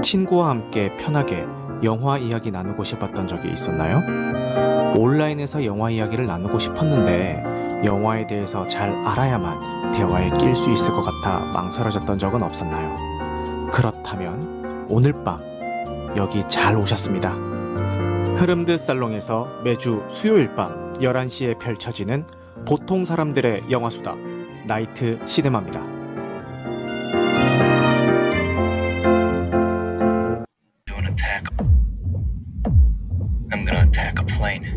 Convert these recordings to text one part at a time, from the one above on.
친구와 함께 편하게 영화 이야기 나누고 싶었던 적이 있었나요? 온라인에서 영화 이야기를 나누고 싶었는데 영화에 대해서 잘 알아야만 대화에 낄 수 있을 것 같아 망설여졌던 적은 없었나요? 그렇다면 오늘 밤 여기 잘 오셨습니다. 흐름드 살롱에서 매주 수요일 밤 11시에 펼쳐지는 보통 사람들의 영화수다 나이트 시네마입니다. I'm gonna attack a plane.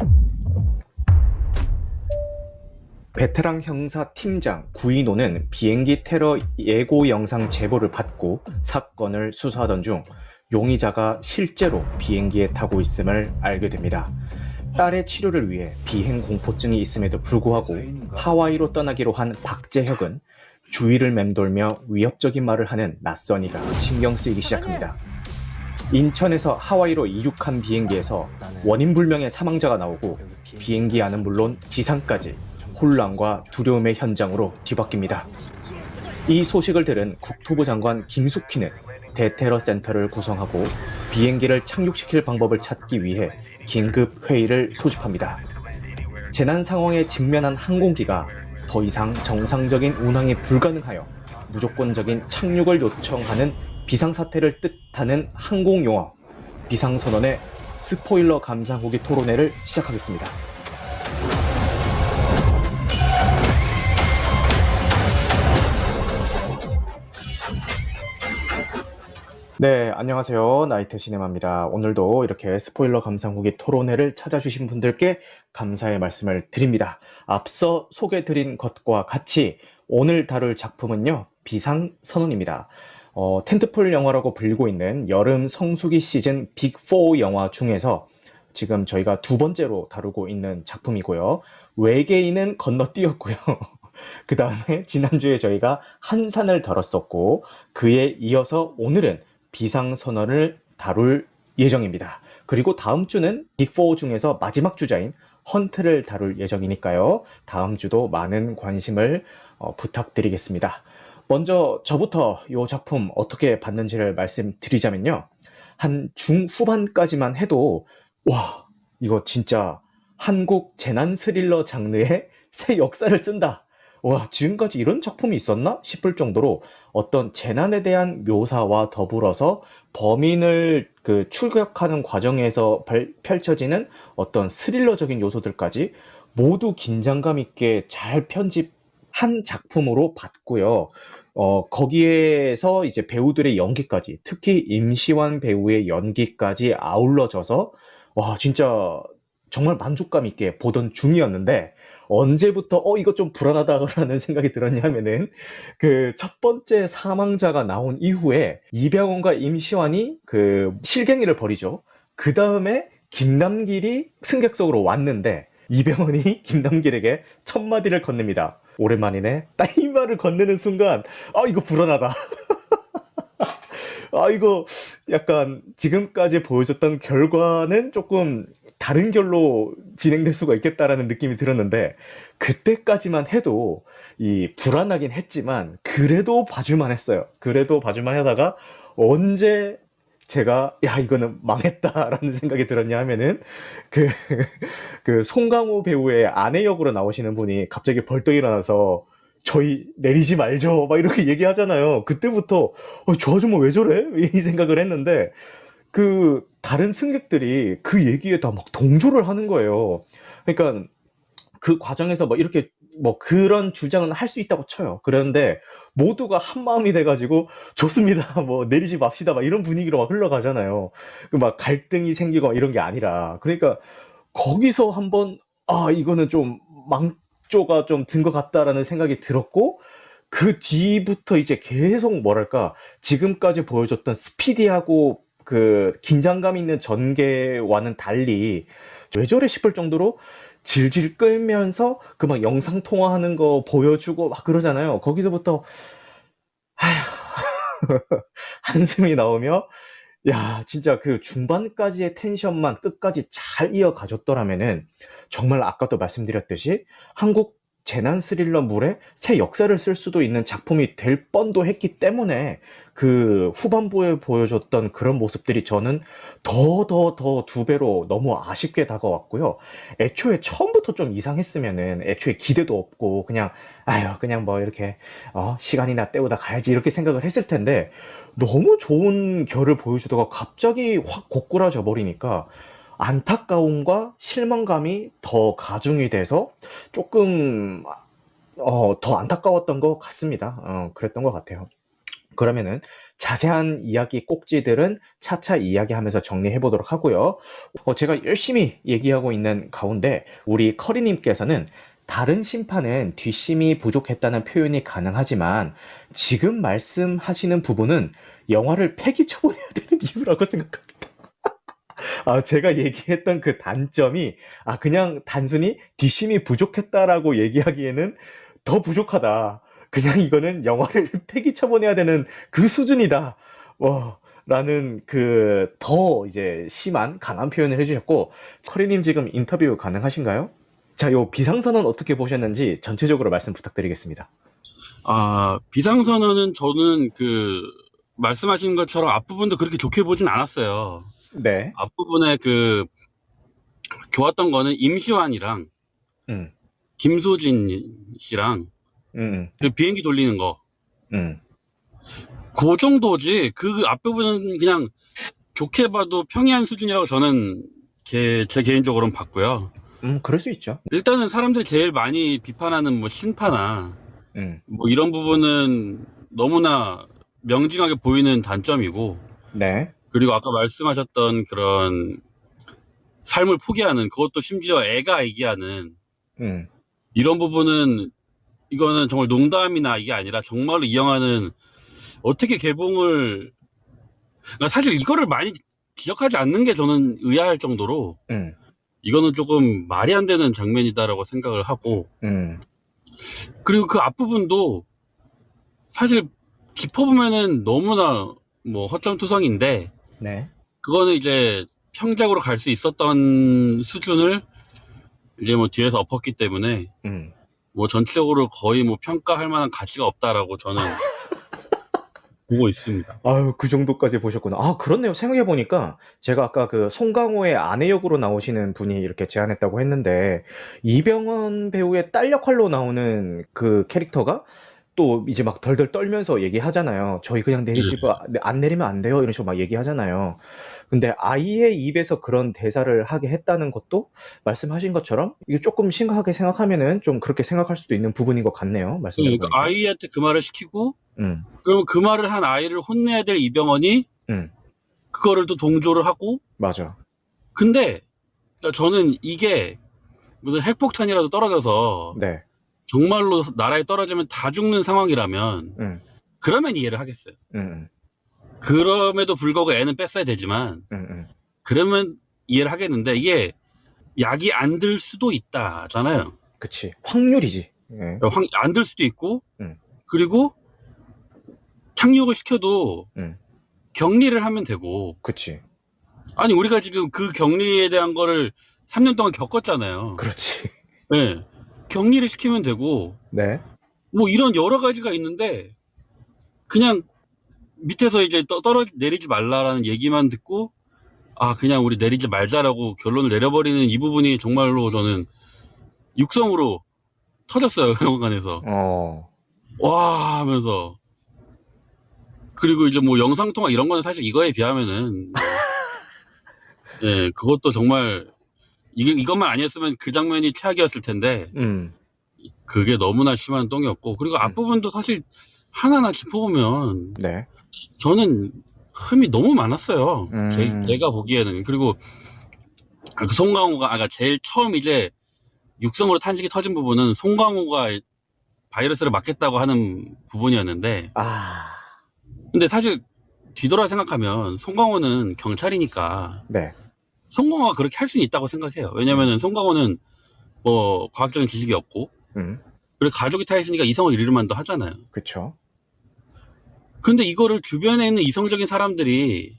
베테랑 형사 팀장 구이노는 비행기 테러 예고 영상 제보를 받고 사건을 수사하던 중 용의자가 실제로 비행기에 타고 있음을 알게 됩니다. 딸의 치료를 위해 비행 공포증이 있음에도 불구하고 하와이로 떠나기로 한 박재혁은 주위를 맴돌며 위협적인 말을 하는 낯선이가 신경 쓰이기 시작합니다. 인천에서 하와이로 이륙한 비행기에서 원인 불명의 사망자가 나오고 비행기 안은 물론 지상까지 혼란과 두려움의 현장으로 뒤바뀝니다. 이 소식을 들은 국토부 장관 김숙희는 대테러 센터를 구성하고 비행기를 착륙시킬 방법을 찾기 위해 긴급 회의를 소집합니다. 재난 상황에 직면한 항공기가 더 이상 정상적인 운항이 불가능하여 무조건적인 착륙을 요청하는 비상사태를 뜻하는 항공용어 비상선언의 스포일러 감상 후기 토론회를 시작하겠습니다. 네, 안녕하세요. 나이트 시네마입니다. 오늘도 이렇게 스포일러 감상 후기 토론회를 찾아주신 분들께 감사의 말씀을 드립니다. 앞서 소개드린 것과 같이 오늘 다룰 작품은요, 비상선언입니다. 텐트폴 영화라고 불리고 있는 여름 성수기 시즌 빅4 영화 중에서 지금 저희가 두 번째로 다루고 있는 작품이고요. 외계인은 건너뛰었고요. 그 다음에 지난주에 저희가 한산을 다뤘었고 그에 이어서 오늘은 비상선언을 다룰 예정입니다. 그리고 다음 주는 빅4 중에서 마지막 주자인 헌트를 다룰 예정이니까요. 다음 주도 많은 관심을 부탁드리겠습니다. 먼저 저부터 이 작품 어떻게 봤는지를 말씀드리자면요. 한 중후반까지만 해도 와, 이거 진짜 한국 재난 스릴러 장르의 새 역사를 쓴다. 와, 지금까지 이런 작품이 있었나 싶을 정도로 어떤 재난에 대한 묘사와 더불어서 범인을 출격하는 과정에서 펼쳐지는 어떤 스릴러적인 요소들까지 모두 긴장감 있게 잘 편집한 작품으로 봤고요. 거기에서 이제 배우들의 연기까지, 특히 임시완 배우의 연기까지 아울러져서 와, 진짜 정말 만족감 있게 보던 중이었는데 언제부터 이거 좀 불안하다라는 생각이 들었냐면은 그 첫 번째 사망자가 나온 이후에 이병헌과 임시완이 그 실갱이를 벌이죠. 그 다음에 김남길이 승객석으로 왔는데 이병헌이 김남길에게 첫 마디를 건넵니다. 오랜만이네. 딱 이 말을 건네는 순간 이거 불안하다. 이거 약간 지금까지 보여줬던 결과는 조금 다른 결로 진행될 수가 있겠다라는 느낌이 들었는데 그때까지만 해도 이 불안하긴 했지만 그래도 봐줄만 했어요. 그래도 봐줄만 하다가 언제 제가 이거는 망했다라는 생각이 들었냐 하면은 그 송강호 배우의 아내 역으로 나오시는 분이 갑자기 벌떡 일어나서 저희 내리지 말죠 막 이렇게 얘기하잖아요. 그때부터 저 아줌마 왜 저래? 이 생각을 했는데 그 다른 승객들이 그 얘기에 다 막 동조를 하는 거예요. 그러니까 그 과정에서 뭐 이렇게 뭐 그런 주장은 할 수 있다고 쳐요. 그런데 모두가 한 마음이 돼가지고 좋습니다. 뭐 내리지 맙시다. 막 이런 분위기로 막 흘러가잖아요. 그 막 갈등이 생기고 막 이런 게 아니라 그러니까 거기서 한번 이거는 좀 망조가 좀 든 것 같다라는 생각이 들었고 그 뒤부터 이제 계속 뭐랄까 지금까지 보여줬던 스피디하고 그 긴장감 있는 전개와는 달리 왜 저래 싶을 정도로 질질 끌면서 그 막 영상 통화하는 거 보여주고 막 그러잖아요. 거기서부터 한숨이 나오며 야, 진짜 그 중반까지의 텐션만 끝까지 잘 이어가줬더라면은 정말 아까도 말씀드렸듯이 한국 재난 스릴러물에 새 역사를 쓸 수도 있는 작품이 될 뻔도 했기 때문에 그 후반부에 보여줬던 그런 모습들이 저는 더 두 배로 너무 아쉽게 다가왔고요. 애초에 처음부터 좀 이상했으면은 애초에 기대도 없고 그냥 아유 그냥 뭐 이렇게 시간이나 때우다 가야지 이렇게 생각을 했을 텐데 너무 좋은 결을 보여주다가 갑자기 확 고꾸라져 버리니까 안타까움과 실망감이 더 가중이 돼서 조금 더 안타까웠던 것 같습니다. 그랬던 것 같아요. 그러면은 자세한 이야기 꼭지들은 차차 이야기하면서 정리해 보도록 하고요. 제가 열심히 얘기하고 있는 가운데 우리 커리님께서는 다른 심판은 뒷심이 부족했다는 표현이 가능하지만 지금 말씀하시는 부분은 영화를 폐기 처분해야 되는 이유라고 생각합니다. 제가 얘기했던 그 단점이 그냥 단순히 뒷심이 부족했다라고 얘기하기에는 더 부족하다. 그냥 이거는 영화를 폐기 처분해야 되는 그 수준이다. 라는 그 더 이제 심한 강한 표현을 해주셨고 커리님 지금 인터뷰 가능하신가요? 자, 요 비상선언 어떻게 보셨는지 전체적으로 말씀 부탁드리겠습니다. 비상선언은 저는 말씀하신 것처럼 앞부분도 그렇게 좋게 보진 않았어요. 네. 앞부분에 좋았던 거는 임시완이랑 음, 김소진 씨랑 음, 그 비행기 돌리는 거. 음. 그 정도지. 그 앞부분은 그냥 좋게 봐도 평이한 수준이라고 저는 제 개인적으로는 봤고요. 그럴 수 있죠. 일단은 사람들이 제일 많이 비판하는 뭐 신파나 음, 뭐 이런 부분은 너무나 명징하게 보이는 단점이고, 네. 그리고 아까 말씀하셨던 그런 삶을 포기하는, 그것도 심지어 애가 얘기하는 음, 이런 부분은, 이거는 정말 농담이나 이게 아니라 정말로 이 영화는 어떻게 개봉을, 그러니까 사실 이거를 많이 기억하지 않는 게 저는 의아할 정도로 음, 이거는 조금 말이 안 되는 장면이다라고 생각을 하고, 음, 그리고 그 앞부분도 사실 짚어보면은 너무나 뭐 허점투성인데, 네. 그거는 이제 평작으로 갈 수 있었던 수준을 이제 뭐 뒤에서 엎었기 때문에 음. 뭐 전체적으로 거의 뭐 평가할 만한 가치가 없다라고 저는 보고 있습니다. 아유, 그 정도까지 보셨구나. 그렇네요. 생각해보니까, 제가 아까 그 송강호의 아내 역으로 나오시는 분이 이렇게 제안했다고 했는데, 이병헌 배우의 딸 역할로 나오는 그 캐릭터가 또 이제 막 덜덜 떨면서 얘기하잖아요. 저희 그냥 안 내리면 안 돼요. 이런 식으로 막 얘기하잖아요. 근데 아이의 입에서 그런 대사를 하게 했다는 것도 말씀하신 것처럼 이게 조금 심각하게 생각하면은 좀 그렇게 생각할 수도 있는 부분인 것 같네요. 말씀 그러니까 들어보니까. 아이한테 그 말을 시키고, 음, 그럼 그 말을 한 아이를 혼내야 될 이병헌이 음, 그거를 또 동조를 하고, 맞아. 근데 그러니까 저는 이게 무슨 핵폭탄이라도 떨어져서 네. 정말로 나라에 떨어지면 다 죽는 상황이라면 음, 그러면 이해를 하겠어요. 음, 그럼에도 불구하고 애는 뺐어야 되지만 음, 음. 그러면 이해를 하겠는데, 이게 약이 안 들 수도 있다잖아요. 그치. 확률이지. 예. 안 들 수도 있고, 음, 그리고 착륙을 시켜도 음, 격리를 하면 되고, 그치. 아니 우리가 지금 그 격리에 대한 거를 3년 동안 겪었잖아요. 그렇지. 네. 격리를 시키면 되고, 네. 뭐 이런 여러 가지가 있는데 그냥 밑에서 이제 내리지 말라라는 얘기만 듣고 그냥 우리 내리지 말자라고 결론을 내려버리는 이 부분이 정말로 저는 육성으로 터졌어요. 영화관에서. 어, 와 하면서. 그리고 이제 뭐 영상통화 이런 거는 사실 이거에 비하면은 예, 그것도 정말 이것만 아니었으면 그 장면이 최악이었을 텐데 그게 너무나 심한 똥이었고, 그리고 앞부분도 사실 하나하나 짚어보면 네. 저는 흠이 너무 많았어요. 음, 제가 보기에는. 그리고 그 송강호가 제일 처음 이제 육성으로 탄식이 터진 부분은 송강호가 바이러스를 맞겠다고 하는 부분이었는데, 아, 근데 사실 뒤돌아 생각하면 송강호는 경찰이니까 네. 송강호가 그렇게 할 수는 있다고 생각해요. 왜냐면은 송강호는 뭐 과학적인 지식이 없고, 그리고 가족이 타 있으니까 이성을 잃을 만도 하잖아요. 그쵸. 근데 이거를 주변에 있는 이성적인 사람들이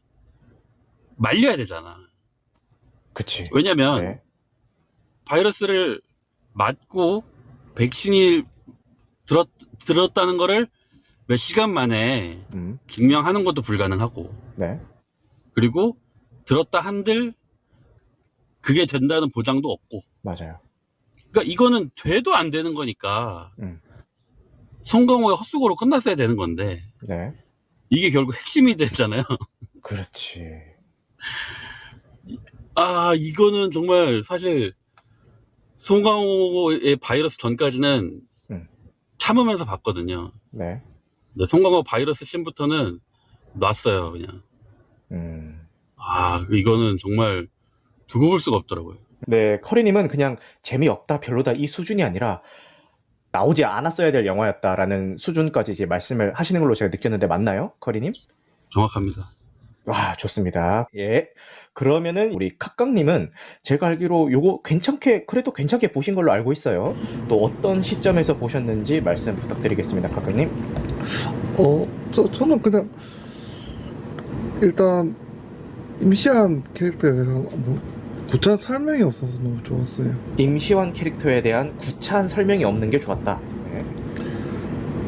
말려야 되잖아. 그치. 왜냐면 네. 바이러스를 맞고 백신이 들었다는 거를 몇 시간 만에 증명하는 것도 불가능하고, 네. 그리고 들었다 한들 그게 된다는 보장도 없고. 맞아요. 그러니까 이거는 돼도 안 되는 거니까 송강호의 헛수고로 끝났어야 되는 건데 네. 이게 결국 핵심이 되잖아요. 그렇지. 아, 이거는 정말 사실 송강호의 바이러스 전까지는 참으면서 봤거든요. 네. 근데 송강호 바이러스 씬부터는 놨어요, 그냥. 아, 이거는 정말 두고 볼 수가 없더라고요. 네, 커리님은 그냥 재미없다, 별로다 이 수준이 아니라 나오지 않았어야 될 영화였다라는 수준까지 이제 말씀을 하시는 걸로 제가 느꼈는데 맞나요, 커리님? 정확합니다. 와, 좋습니다. 예. 그러면은 우리 카깡님은 제가 알기로 요거 그래도 괜찮게 보신 걸로 알고 있어요. 또 어떤 시점에서 보셨는지 말씀 부탁드리겠습니다, 카깡님. 저는 그냥 일단 임시한 캐릭터에 대해서 뭐 구체한 설명이 없어서 너무 좋았어요. 임시완 캐릭터에 대한 구차한 설명이 없는 게 좋았다. 네.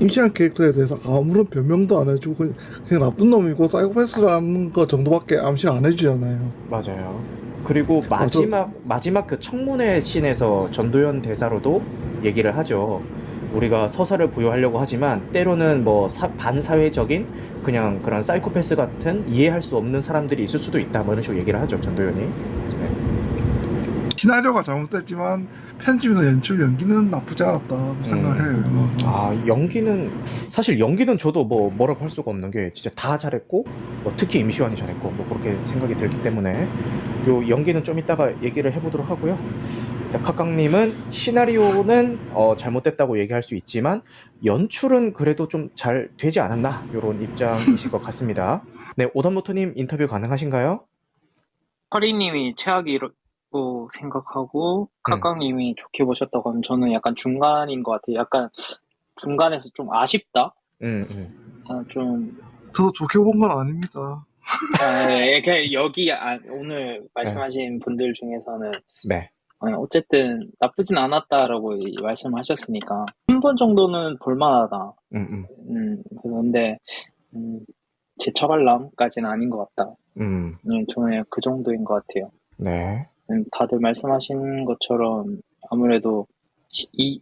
임시한 캐릭터에 대해서 아무런 변명도 안 해주고 그냥 나쁜 놈이고 사이코패스라는 거 정도밖에 암시 안 해주잖아요. 맞아요. 그리고 마지막 그 청문회 씬에서 전도연 대사로도 얘기를 하죠. 우리가 서사를 부여하려고 하지만 때로는 뭐 반사회적인 그냥 그런 사이코패스 같은 이해할 수 없는 사람들이 있을 수도 있다. 뭐 이런 식으로 얘기를 하죠, 전도연이. 네. 시나리오가 잘못됐지만 편집이나 연기는 나쁘지 않았다 생각해요. 사실 연기는 저도 뭐라고 할 수가 없는 게 진짜 다 잘했고, 특히 임시완이 잘했고, 그렇게 생각이 들기 때문에 요 연기는 좀 이따가 얘기를 해보도록 하고요. 일단 카깡님은 시나리오는 잘못됐다고 얘기할 수 있지만 연출은 그래도 좀 잘 되지 않았나, 요런 입장이실 것 같습니다. 네, 오던모터님 인터뷰 가능하신가요? 커리님이 최악이라고 생각하고 카깡님이 좋게 보셨다고 하면 저는 약간 중간인 것 같아요. 약간 중간에서 좀 아쉽다. 좀 저도 좋게 본 건 아닙니다. 여기 오늘 말씀하신 분들 중에서는 네. 어쨌든 나쁘진 않았다라고 말씀하셨으니까 한 번 정도는 볼만하다. 그런데 제 처발람까지는 아닌 것 같다. 저는 그 정도인 것 같아요. 네. 다들 말씀하신 것처럼 아무래도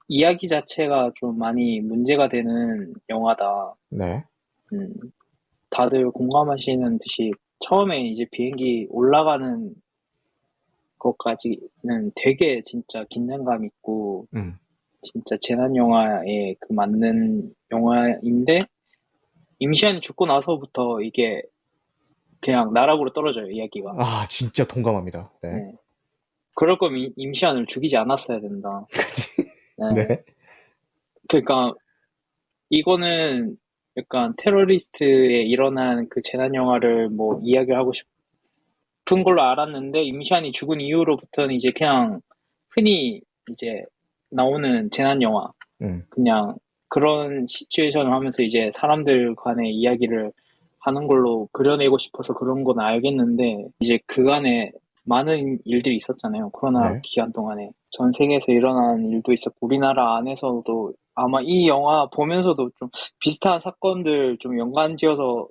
이야기 자체가 좀 많이 문제가 되는 영화다. 네. 다들 공감하시는 듯이 처음에 이제 비행기 올라가는 것까지는 되게 진짜 긴장감 있고 진짜 재난 영화에 그 맞는 영화인데 임시완이 죽고 나서부터 이게 그냥 나락으로 떨어져요, 이야기가. 아, 진짜 동감합니다. 네. 네. 그럴 거면 임시완을 죽이지 않았어야 된다. 네. 네. 그러니까 이거는 약간 테러리스트에 일어난 그 재난 영화를 뭐 이야기를 하고 싶은 걸로 알았는데 임시완이 죽은 이후로부터는 이제 그냥 흔히 이제 나오는 재난 영화 그냥 그런 시츄에이션을 하면서 이제 사람들 간의 이야기를 하는 걸로 그려내고 싶어서 그런 건 알겠는데 이제 그간에 많은 일들이 있었잖아요. 코로나 기간 동안에 전 세계에서 일어난 일도 있었고 우리나라 안에서도 아마 이 영화 보면서도 좀 비슷한 사건들 좀 연관지어서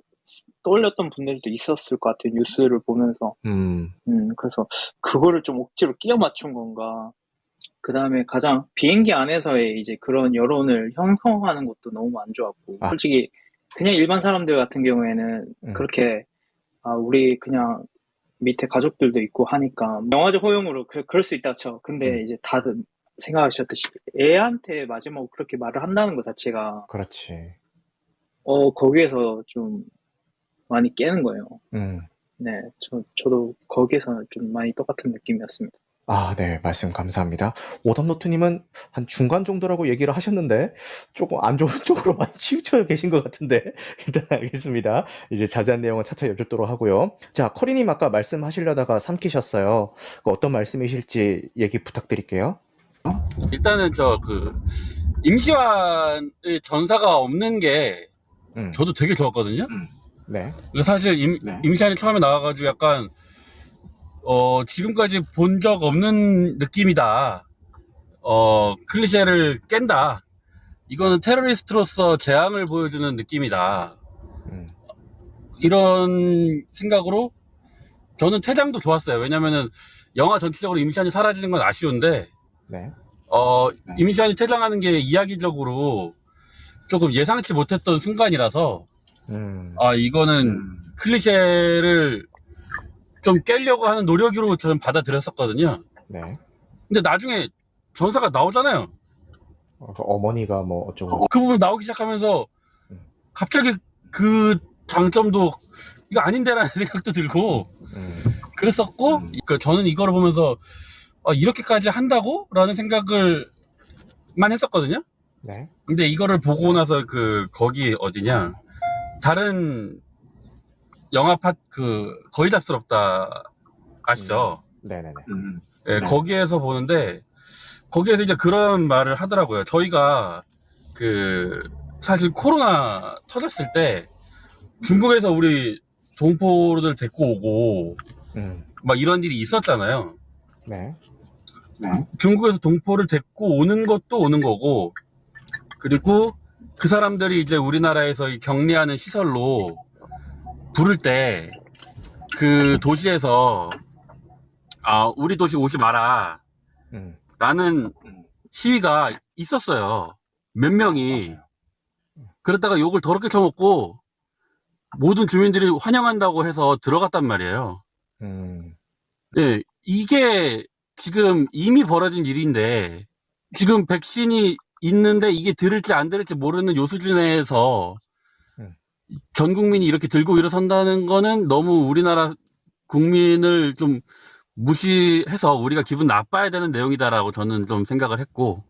떠올렸던 분들도 있었을 것 같아요. 뉴스를 보면서. 그래서 그거를 좀 억지로 끼워 맞춘 건가. 그 다음에 가장 비행기 안에서의 이제 그런 여론을 형성하는 것도 너무 안 좋았고 솔직히 그냥 일반 사람들 같은 경우에는 그렇게 우리 그냥 밑에 가족들도 있고 하니까 영화적 허용으로 그럴 수 있다 쳐. 근데 이제 다들 생각하셨듯이 애한테 마지막으로 그렇게 말을 한다는 것 자체가 그렇지. 거기에서 좀 많이 깨는 거예요. 네, 저도 거기에서 좀 많이 똑같은 느낌이었습니다. 아, 네, 말씀 감사합니다. 오답노트님은 한 중간 정도라고 얘기를 하셨는데 조금 안 좋은 쪽으로 많이 치우쳐 계신 것 같은데 일단 알겠습니다. 이제 자세한 내용은 차차 여쭙도록 하고요. 자, 커리님 아까 말씀하시려다가 삼키셨어요. 어떤 말씀이실지 얘기 부탁드릴게요. 일단은 임시완의 전사가 없는 게 저도 되게 좋았거든요. 네. 사실 임시완이 처음에 나와가지고 약간 지금까지 본 적 없는 느낌이다. 클리셰를 깬다. 이거는 테러리스트로서 재앙을 보여주는 느낌이다. 음, 이런 생각으로 저는 퇴장도 좋았어요. 왜냐면은 영화 전체적으로 임시완이 사라지는 건 아쉬운데, 네. 임시완이 퇴장하는 게 이야기적으로 조금 예상치 못했던 순간이라서, 이거는 클리셰를 좀 깨려고 하는 노력으로 저는 받아들였었거든요. 네. 근데 나중에 전사가 나오잖아요. 그 어머니가 뭐 어쩌고. 그 부분 나오기 시작하면서 음, 갑자기 그 장점도 이거 아닌데라는 생각도 들고 그랬었고, 저는 이거를 보면서 이렇게까지 한다고? 라는 생각을 만 했었거든요. 네. 근데 이거를 보고 나서 거기 어디냐, 다른 영화 거의 잡스럽다 아시죠? 네네네. 예, 거기에서 보는데, 거기에서 이제 그런 말을 하더라고요. 저희가 사실 코로나 터졌을 때 중국에서 우리 동포들 데리고 오고 막 이런 일이 있었잖아요. 네. 중국에서 동포를 데리고 오는 것도 오는 거고, 그리고 그 사람들이 이제 우리나라에서 이 격리하는 시설로 부를 때 그 도시에서 우리 도시 오지 마라 음, 라는 시위가 있었어요. 몇 명이. 그러다가 욕을 더럽게 쳐먹고 모든 주민들이 환영한다고 해서 들어갔단 말이에요. 음, 예, 이게 지금 이미 벌어진 일인데, 지금 백신이 있는데 이게 들을지 안 들을지 모르는 요 수준에서 음. 전 국민이 이렇게 들고 일어선다는 거는 너무 우리나라 국민을 좀 무시해서 우리가 기분 나빠야 되는 내용이다라고 저는 좀 생각을 했고.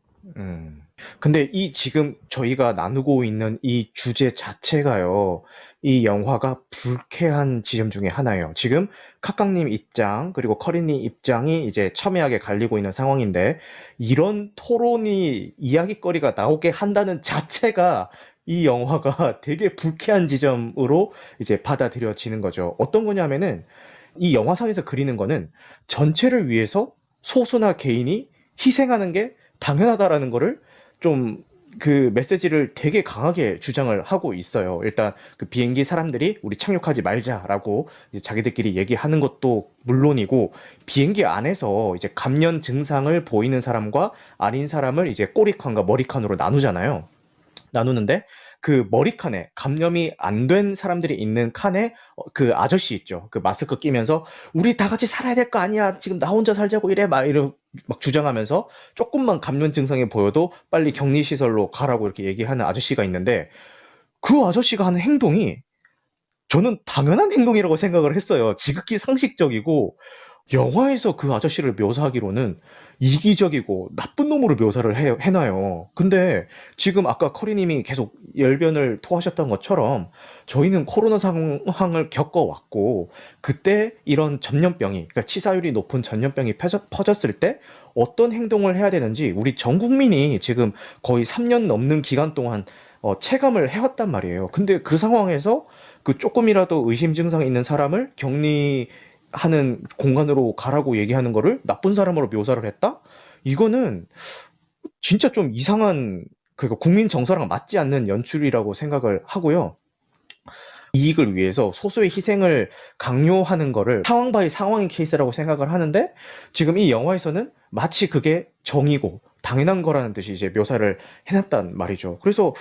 근데 지금 저희가 나누고 있는 이 주제 자체가요, 이 영화가 불쾌한 지점 중에 하나예요. 지금 카깡님 입장, 그리고 커리님 입장이 이제 첨예하게 갈리고 있는 상황인데, 이런 토론이 이야기거리가 나오게 한다는 자체가 이 영화가 되게 불쾌한 지점으로 이제 받아들여지는 거죠. 어떤 거냐면은, 이 영화상에서 그리는 거는 전체를 위해서 소수나 개인이 희생하는 게 당연하다라는 거를 좀 그 메시지를 되게 강하게 주장을 하고 있어요. 일단 그 비행기 사람들이 우리 착륙하지 말자라고 이제 자기들끼리 얘기하는 것도 물론이고, 비행기 안에서 이제 감염 증상을 보이는 사람과 아닌 사람을 이제 꼬리칸과 머리칸으로 나누잖아요. 나누는데 그 머리칸에 감염이 안 된 사람들이 있는 칸에 그 아저씨 있죠. 그 마스크 끼면서 우리 다 같이 살아야 될 거 아니야. 지금 나 혼자 살자고 이래 막 주장하면서 조금만 감염 증상이 보여도 빨리 격리 시설로 가라고 이렇게 얘기하는 아저씨가 있는데, 그 아저씨가 하는 행동이 저는 당연한 행동이라고 생각을 했어요. 지극히 상식적이고, 영화에서 그 아저씨를 묘사하기로는 이기적이고 나쁜 놈으로 묘사를 해놔요. 근데 지금 아까 커리님이 계속 열변을 토하셨던 것처럼 저희는 코로나 상황을 겪어왔고, 그때 이런 전염병이, 그러니까 치사율이 높은 전염병이 퍼졌을 때 어떤 행동을 해야 되는지 우리 전 국민이 지금 거의 3년 넘는 기간 동안 체감을 해왔단 말이에요. 근데 그 상황에서 그 조금이라도 의심 증상이 있는 사람을 격리하는 공간으로 가라고 얘기하는 거를 나쁜 사람으로 묘사를 했다? 이거는 진짜 좀 이상한, 그러니까 국민 정서랑 맞지 않는 연출이라고 생각을 하고요. 이익을 위해서 소수의 희생을 강요하는 거를 상황 바이 상황인 케이스라고 생각을 하는데, 지금 이 영화에서는 마치 그게 정이고 당연한 거라는 듯이 이제 묘사를 해놨단 말이죠. 그래서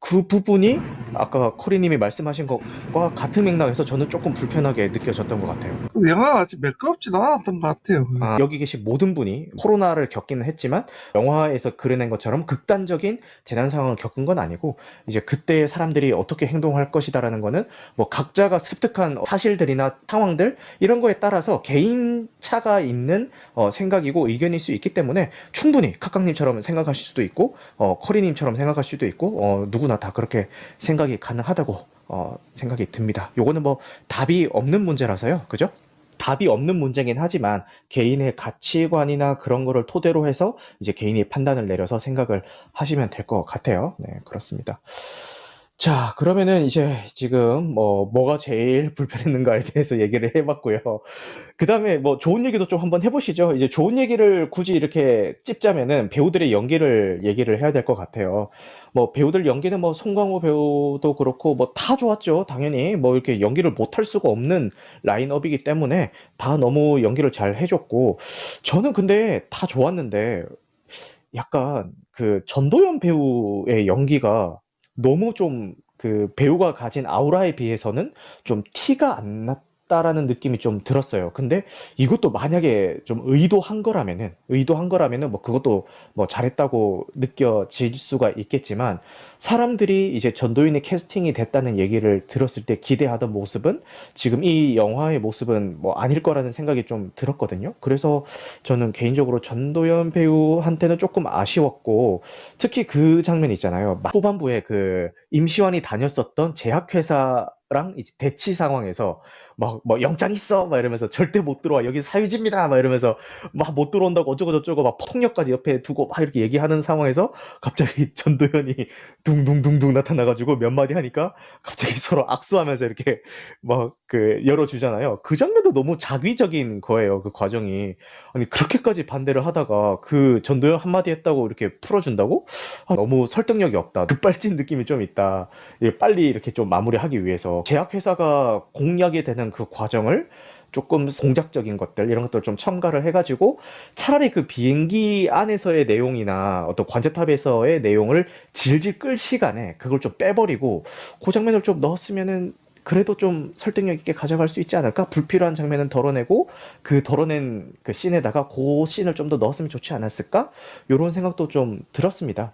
그 부분이 아까 커리님이 말씀하신 것과 같은 맥락에서 저는 조금 불편하게 느껴졌던 것 같아요. 영화가 아직 매끄럽진 않았던 것 같아요. 여기 계신 모든 분이 코로나를 겪기는 했지만 영화에서 그려낸 것처럼 극단적인 재난 상황을 겪은 건 아니고, 이제 그때 사람들이 어떻게 행동할 것이다라는 거는 뭐 각자가 습득한 사실들이나 상황들 이런 거에 따라서 개인 차가 있는 생각이고 의견일 수 있기 때문에 충분히 카깡님처럼 생각하실 수도 있고 커리님처럼 생각할 수도 있고 누구나 다 그렇게 생각이 가능하다고 생각이 듭니다. 요거는 뭐 답이 없는 문제라서요. 그죠? 답이 없는 문제긴 하지만 개인의 가치관이나 그런 거를 토대로 해서 이제 개인이 판단을 내려서 생각을 하시면 될 것 같아요. 네, 그렇습니다. 자, 그러면은 이제 지금 뭐가 제일 불편했는가에 대해서 얘기를 해봤고요. 그 다음에 뭐 좋은 얘기도 좀 한번 해보시죠. 이제 좋은 얘기를 굳이 이렇게 찝자면은 배우들의 연기를 얘기를 해야 될 것 같아요. 뭐 배우들 연기는 뭐 송강호 배우도 그렇고 뭐 다 좋았죠. 당연히 뭐 이렇게 연기를 못할 수가 없는 라인업이기 때문에 다 너무 연기를 잘 해줬고 저는 근데 다 좋았는데 약간 그 전도연 배우의 연기가 너무 좀 그 배우가 가진 아우라에 비해서는 좀 티가 안 났다라는 느낌이 좀 들었어요. 근데 이것도 만약에 좀 의도한 거라면은 뭐 그것도 뭐 잘했다고 느껴질 수가 있겠지만 사람들이 이제 전도연이 캐스팅이 됐다는 얘기를 들었을 때 기대하던 모습은 지금 이 영화의 모습은 뭐 아닐 거라는 생각이 좀 들었거든요. 그래서 저는 개인적으로 전도연 배우한테는 조금 아쉬웠고, 특히 그 장면 있잖아요. 후반부에 그 임시완이 다녔었던 제약회사랑 이제 대치 상황에서 막, 뭐, 영장 있어! 막 이러면서 절대 못 들어와. 여기 사유지입니다! 막 이러면서 막 못 들어온다고 어쩌고저쩌고 막 폭력까지 옆에 두고 막 이렇게 얘기하는 상황에서 갑자기 전도연이 둥둥둥둥 나타나가지고 몇 마디 하니까 갑자기 서로 악수하면서 이렇게 막 그 열어주잖아요. 그 장면도 너무 자기적인 거예요. 그 과정이. 아니 그렇게까지 반대를 하다가 그 전도연 한마디 했다고 이렇게 풀어준다고? 아, 너무 설득력이 없다. 급발진 느낌이 좀 있다. 예, 빨리 이렇게 좀 마무리하기 위해서 제약회사가 공략이 되는 그 과정을 조금 공작적인 것들 이런 것들 좀 첨가를 해가지고 차라리 그 비행기 안에서의 내용이나 어떤 관제탑에서의 내용을 질질 끌 시간에 그걸 좀 빼버리고 그 장면을 좀 넣었으면은 그래도 좀 설득력 있게 가져갈 수 있지 않을까? 불필요한 장면은 덜어내고 그 덜어낸 그 씬에다가 그 씬을 좀 더 넣었으면 좋지 않았을까? 요런 생각도 좀 들었습니다.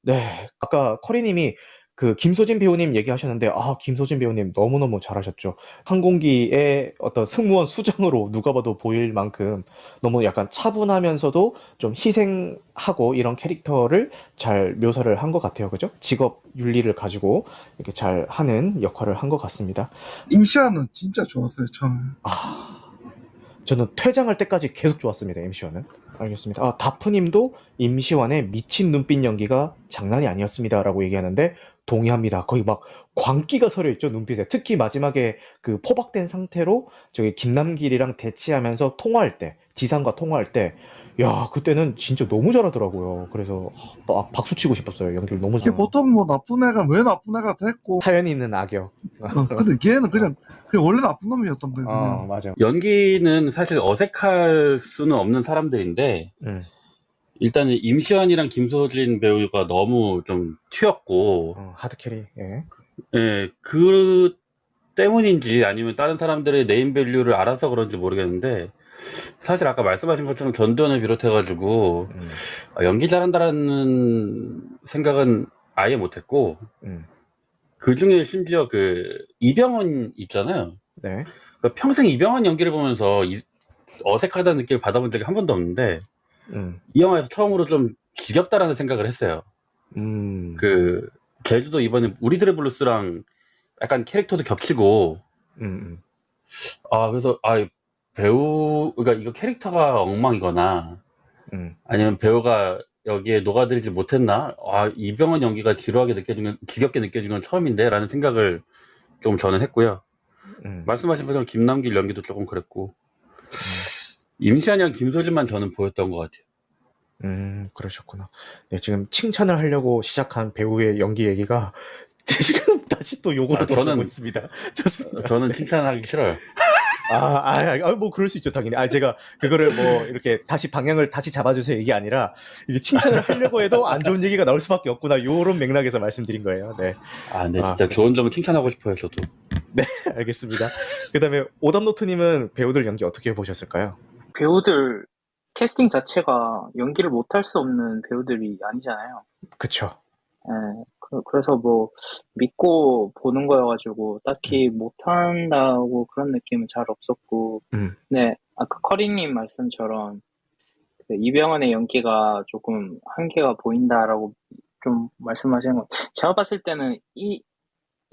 네. 아까 커리님이 그 김소진 배우님 얘기하셨는데, 아, 김소진 배우님 너무너무 잘하셨죠. 항공기의 어떤 승무원 수장으로 누가 봐도 보일 만큼 너무 약간 차분하면서도 좀 희생하고 이런 캐릭터를 잘 묘사를 한 것 같아요. 그죠? 직업 윤리를 가지고 이렇게 잘 하는 역할을 한 것 같습니다. 임시완은 진짜 좋았어요, 처음에. 저는 퇴장할 때까지 계속 좋았습니다, 임시완은. 알겠습니다. 아, 다프님도 임시완의 미친 눈빛 연기가 장난이 아니었습니다라고 얘기하는데 동의합니다. 거의 막 광기가 서려 있죠, 눈빛에. 특히 마지막에 그 포박된 상태로 저기 김남길이랑 대치하면서 통화할 때, 지상과 통화할 때, 야, 그때는 진짜 너무 잘하더라고요. 그래서 박수 치고 싶었어요. 연기를 너무 이게 잘하고. 보통 뭐 나쁜 애가 왜 나쁜 애가 됐고, 사연이 있는 악역. 근데 걔는 그냥 원래 나쁜 놈이었던 거예요, 그냥. 맞아. 연기는 사실 어색할 수는 없는 사람들인데 음, 일단은 임시완이랑 김소진 배우가 너무 좀 튀었고 하드캐리. 예. 예, 그 때문인지 아니면 다른 사람들의 네임밸류를 알아서 그런지 모르겠는데 사실 아까 말씀하신 것처럼 견도연을 비롯해가지고 음, 연기 잘한다라는 생각은 아예 못했고 음, 그 중에 심지어 그 이병헌 있잖아요. 네. 그러니까 평생 이병헌 연기를 보면서 어색하다는 느낌을 받아본 적이 한 번도 없는데 음, 이 영화에서 처음으로 좀 지겹다라는 생각을 했어요. 음, 그 제주도 이번에 우리들의 블루스랑 약간 캐릭터도 겹치고 음. 그래서 배우 그러니까 이거 캐릭터가 엉망이거나 음. 아니면 배우가 여기에 녹아들지 못했나? 이병헌 연기가 지겹게 느껴진 건 처음인데라는 생각을 좀 저는 했고요. 음. 말씀하신 것처럼 김남길 연기도 조금 그랬고 음. 임시완이랑 김소진만 저는 보였던 것 같아요. 그러셨구나. 네, 지금 칭찬을 하려고 시작한 배우의 연기 얘기가 지금 다시 또 욕으로 돌아가고 있습니다. 좋습니다. 저는 칭찬하기 싫어요. 뭐 그럴 수 있죠, 당연히. 제가 그거를 뭐 이렇게 다시 방향을 다시 잡아주세요 이게 아니라 이게 칭찬을 하려고 해도 안 좋은 얘기가 나올 수밖에 없구나. 요런 맥락에서 말씀드린 거예요. 네. 근데 진짜 좋은 점은 칭찬하고 싶어요, 저도. 네, 알겠습니다. 그 다음에 오답노트님은 배우들 연기 어떻게 보셨을까요? 배우들 캐스팅 자체가 연기를 못할 수 없는 배우들이 아니잖아요. 그쵸. 예, 그래서 뭐 믿고 보는 거여가지고 딱히 못한다고 그런 느낌은 잘 없었고, 음, 네, 아까 커리님 말씀처럼 그 이병헌의 연기가 조금 한계가 보인다라고 좀 말씀하시는 거, 제가 봤을 때는 이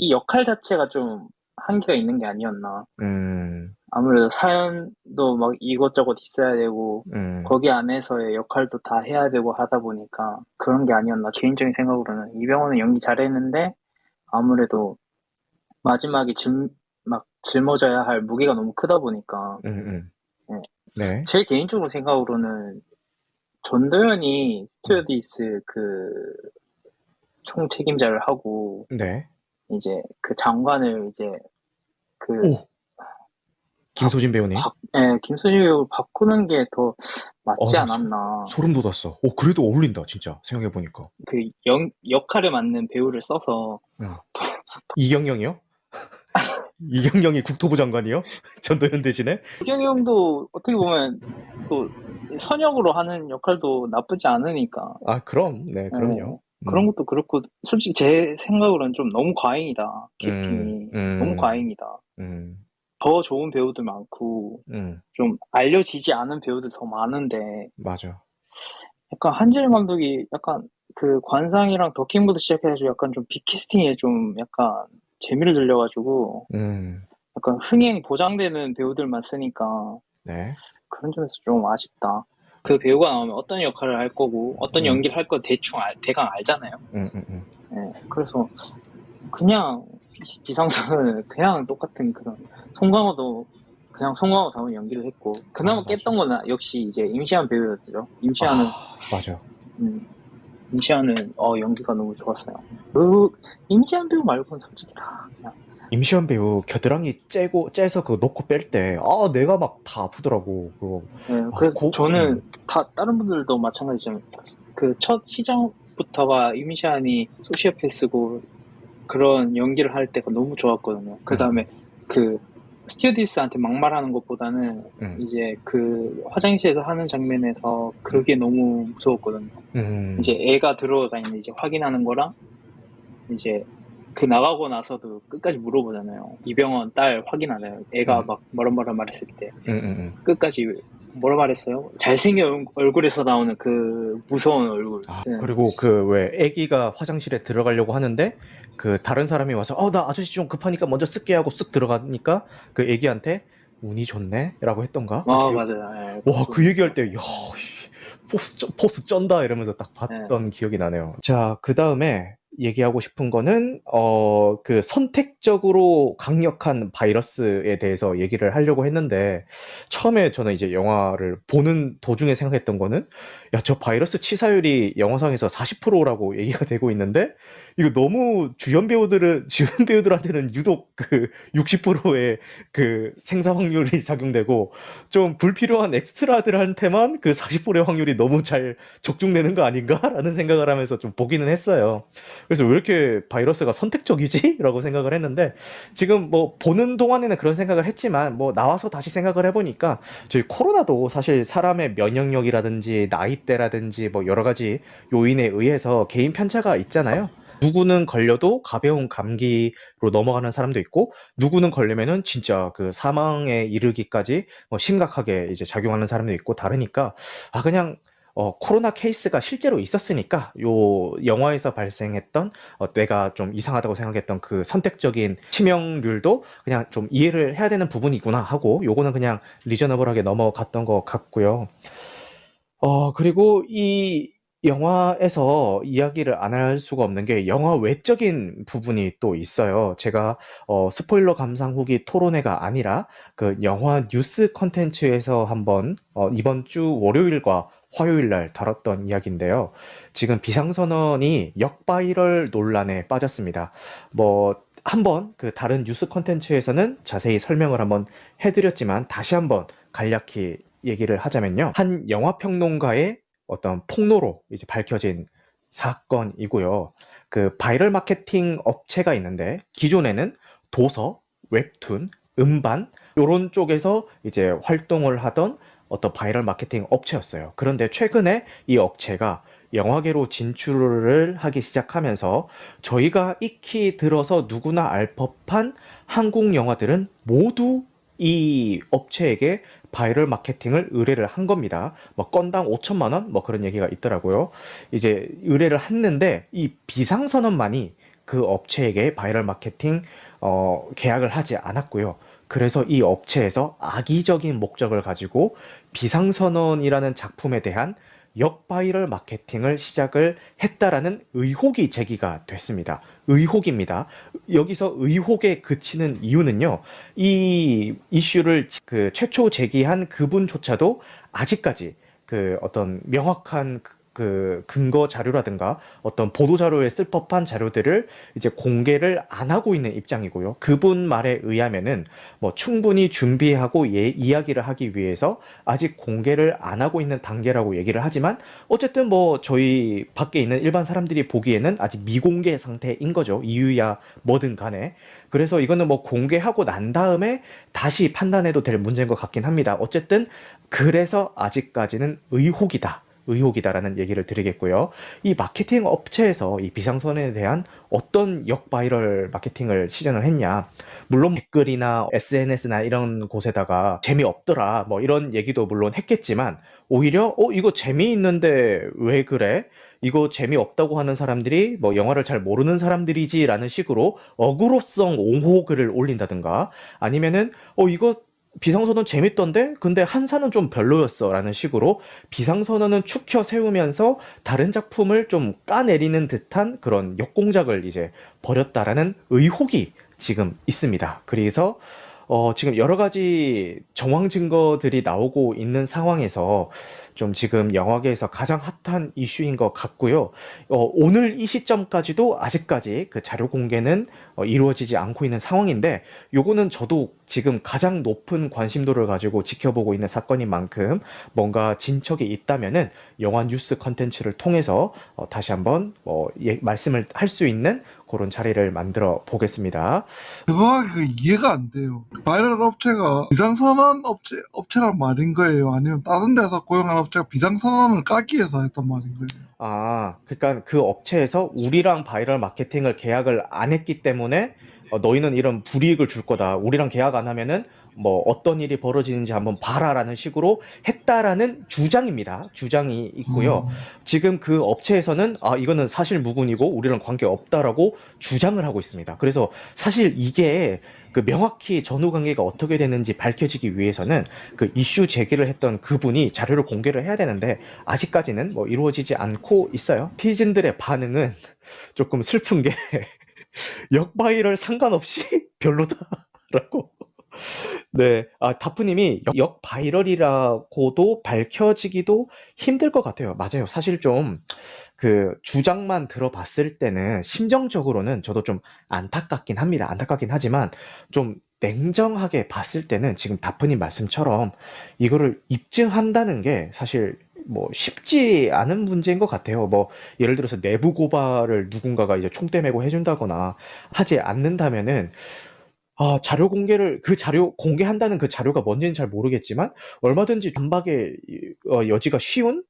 역할 자체가 좀 한계가 있는 게 아니었나. 음, 아무래도 사연도 막 이것저것 있어야 되고, 거기 안에서의 역할도 다 해야 되고 하다 보니까 그런 게 아니었나. 개인적인 생각으로는. 이병헌은 연기 잘했는데, 아무래도 마지막에 막 짊어져야 할 무게가 너무 크다 보니까, 네. 네. 제 개인적으로 생각으로는 전도연이 스튜어디스 총 책임자를 하고, 네. 이제 그 장관을 이제 그 오! 김소진 배우님. 김수지 배우 바꾸는 게 더 맞지 어, 않았나. 소름 돋았어. 오, 그래도 어울린다, 진짜. 생각해보니까. 그 역할에 맞는 배우를 써서 이경영이요? 이경영이 국토부 장관이요? 전도연 대신에? 이경영도 어떻게 보면 또 선역으로 하는 역할도 나쁘지 않으니까. 아, 그럼. 네, 그럼요. 그런 것도 그렇고 솔직히 제 생각으로는 좀 너무 과잉이다. 캐스팅이 너무 과잉이다. 더 좋은 배우들 많고 좀 알려지지 않은 배우들 더 많은데 맞아. 약간 한지일 감독이 약간 그 관상이랑 더킹부터 시작해가지고 약간 좀 빅캐스팅에 좀 약간 재미를 들려가지고 약간 흥행 보장되는 배우들만 쓰니까 네. 그런 점에서 좀 아쉽다. 그 배우가 나오면 어떤 역할을 할 거고 어떤 연기를 할 거 대강 알잖아요. 네, 그래서 그냥 비상선은 그냥 똑같은 그런 송강호도 그냥 송강호다운 연기를 했고 그나마 깼던 거는 역시 이제 임시완 배우였죠. 임시완은 맞아. 임시완은 연기가 너무 좋았어요. 임시완 배우 말고는 솔직히 다 그냥 임시완 배우 겨드랑이 째서 그거 넣고 뺄 때, 내가 막 다 아프더라고, 그거. 네, 그래서 저는 다 다른 분들도 마찬가지지만 그 첫 시장부터가 임시완이 소시오패스고 그런 연기를 할 때가 너무 좋았거든요. 그 다음에 그 스튜어디스한테 막말하는 것보다는 이제 그 화장실에서 하는 장면에서 그게 너무 무서웠거든요. 이제 애가 들어가 있는데 이제 확인하는 거랑 이제 그 나가고 나서도 끝까지 물어보잖아요. 이병헌 딸 확인하나요? 애가 막 뭐라 말했을 때 끝까지 뭐라 말했어요? 잘생긴 얼굴에서 나오는 그 무서운 얼굴. 그리고 그 왜 애기가 화장실에 들어가려고 하는데 그 다른 사람이 와서 나 아저씨 좀 급하니까 먼저 쓸게 하고 쓱 들어가니까 그 애기한테 운이 좋네? 라고 했던가? 맞아요. 와, 그 얘기할 때, 야, 포스 쩐다 이러면서 딱 봤던 기억이 나네요. 자, 그 다음에 얘기하고 싶은 거는 그 선택적으로 강력한 바이러스에 대해서 얘기를 하려고 했는데 처음에 저는 이제 영화를 보는 도중에 생각했던 거는 저 바이러스 치사율이 영화상에서 40%라고 얘기가 되고 있는데 이거 너무 주연 배우들한테는 유독 그 60%의 그 생사 확률이 작용되고 좀 불필요한 엑스트라들한테만 그 40%의 확률이 너무 잘 적중되는 거 아닌가라는 생각을 하면서 좀 보기는 했어요. 그래서 왜 이렇게 바이러스가 선택적이지? 라고 생각을 했는데 지금 뭐 보는 동안에는 그런 생각을 했지만 뭐 나와서 다시 생각을 해보니까 저희 코로나도 사실 사람의 면역력이라든지 나이대라든지 뭐 여러 가지 요인에 의해서 개인 편차가 있잖아요. 누구는 걸려도 가벼운 감기로 넘어가는 사람도 있고 누구는 걸리면은 진짜 그 사망에 이르기까지 뭐 심각하게 이제 작용하는 사람도 있고 다르니까 그냥 코로나 케이스가 실제로 있었으니까 요 영화에서 발생했던 내가 좀 이상하다고 생각했던 그 선택적인 치명률도 그냥 좀 이해를 해야 되는 부분이구나 하고 요거는 그냥 리저너블하게 넘어갔던 것 같고요. 그리고 이 영화에서 이야기를 안 할 수가 없는 게 영화 외적인 부분이 또 있어요. 제가 스포일러 감상 후기 토론회가 아니라 그 영화 뉴스 컨텐츠에서 한번 이번 주 월요일과 화요일 날 다뤘던 이야기인데요. 지금 비상선언이 역바이럴 논란에 빠졌습니다. 뭐 한번 그 다른 뉴스 컨텐츠에서는 자세히 설명을 한번 해드렸지만 다시 한번 간략히 얘기를 하자면요. 한 영화평론가의 어떤 폭로로 이제 밝혀진 사건이고요. 그 바이럴 마케팅 업체가 있는데 기존에는 도서, 웹툰, 음반 요런 쪽에서 이제 활동을 하던 어떤 바이럴 마케팅 업체였어요. 그런데 최근에 이 업체가 영화계로 진출을 하기 시작하면서 저희가 익히 들어서 누구나 알 법한 한국 영화들은 모두 이 업체에게 바이럴 마케팅을 의뢰를 한 겁니다. 뭐 건당 5천만 원? 뭐 그런 얘기가 있더라고요. 이제 의뢰를 했는데 이 비상선언만이 그 업체에게 바이럴 마케팅 계약을 하지 않았고요. 그래서 이 업체에서 악의적인 목적을 가지고 비상선언이라는 작품에 대한 역바이럴 마케팅을 시작을 했다라는 의혹이 제기가 됐습니다. 의혹입니다. 여기서 의혹에 그치는 이유는요, 이 이슈를 그 최초 제기한 그분조차도 아직까지 그 어떤 명확한 그 근거 자료라든가 어떤 보도 자료에 쓸 법한 자료들을 이제 공개를 안 하고 있는 입장이고요. 그분 말에 의하면은 뭐 충분히 준비하고 이야기를 하기 위해서 아직 공개를 안 하고 있는 단계라고 얘기를 하지만 어쨌든 뭐 저희 밖에 있는 일반 사람들이 보기에는 아직 미공개 상태인 거죠. 이유야 뭐든 간에. 그래서 이거는 뭐 공개하고 난 다음에 다시 판단해도 될 문제인 것 같긴 합니다. 어쨌든 그래서 아직까지는 의혹이다라는 얘기를 드리겠고요. 이 마케팅 업체에서 이 비상선언에 대한 어떤 역바이럴 마케팅을 시전을 했냐. 물론 댓글이나 SNS나 이런 곳에다가 재미없더라 뭐 이런 얘기도 물론 했겠지만 오히려 이거 재미있는데 왜 그래? 이거 재미없다고 하는 사람들이 뭐 영화를 잘 모르는 사람들이지라는 식으로 어그로성 옹호 글을 올린다든가 아니면은 이거 비상선언 재밌던데? 근데 한사는 좀 별로였어 라는 식으로 비상선언은 축혀 세우면서 다른 작품을 좀 까내리는 듯한 그런 역공작을 이제 벌였다라는 의혹이 지금 있습니다. 그래서 지금 여러 가지 정황 증거들이 나오고 있는 상황에서 좀 지금 영화계에서 가장 핫한 이슈인 것 같고요. 오늘 이 시점까지도 아직까지 그 자료 공개는 이루어지지 않고 있는 상황인데 요거는 저도 지금 가장 높은 관심도를 가지고 지켜보고 있는 사건인 만큼 뭔가 진척이 있다면은 영화 뉴스 컨텐츠를 통해서 다시 한번 말씀을 할 수 있는 그런 자리를 만들어 보겠습니다. 그거 이해가 안 돼요. 바이럴 업체가 비상선언 업체란 말인 거예요? 아니면 다른 데서 고용한 업체가 비상선언을 까기 위해서 했단 말인 거예요? 아, 그러니까 그 업체에서 우리랑 바이럴 마케팅을 계약을 안 했기 때문에 너희는 이런 불이익을 줄 거다. 우리랑 계약 안 하면은 뭐 어떤 일이 벌어지는지 한번 봐라라는 식으로 했다라는 주장입니다. 주장이 있고요. 지금 그 업체에서는 이거는 사실 무근이고 우리랑 관계 없다라고 주장을 하고 있습니다. 그래서 사실 이게 그 명확히 전후 관계가 어떻게 되는지 밝혀지기 위해서는 그 이슈 제기를 했던 그분이 자료를 공개를 해야 되는데 아직까지는 뭐 이루어지지 않고 있어요. 티즌들의 반응은 조금 슬픈 게 역바이럴 상관없이 별로다라고. 네, 다프님이 역바이럴이라고도 밝혀지기도 힘들 것 같아요. 맞아요. 사실 좀 그 주장만 들어봤을 때는 심정적으로는 저도 좀 안타깝긴 합니다. 안타깝긴 하지만 좀 냉정하게 봤을 때는 지금 다프님 말씀처럼 이거를 입증한다는 게 사실 뭐 쉽지 않은 문제인 것 같아요. 뭐 예를 들어서 내부 고발을 누군가가 이제 총대 메고 해준다거나 하지 않는다면은 자료 공개를 그 자료 공개한다는 그 자료가 뭔지는 잘 모르겠지만 얼마든지 반박의 여지가 쉬운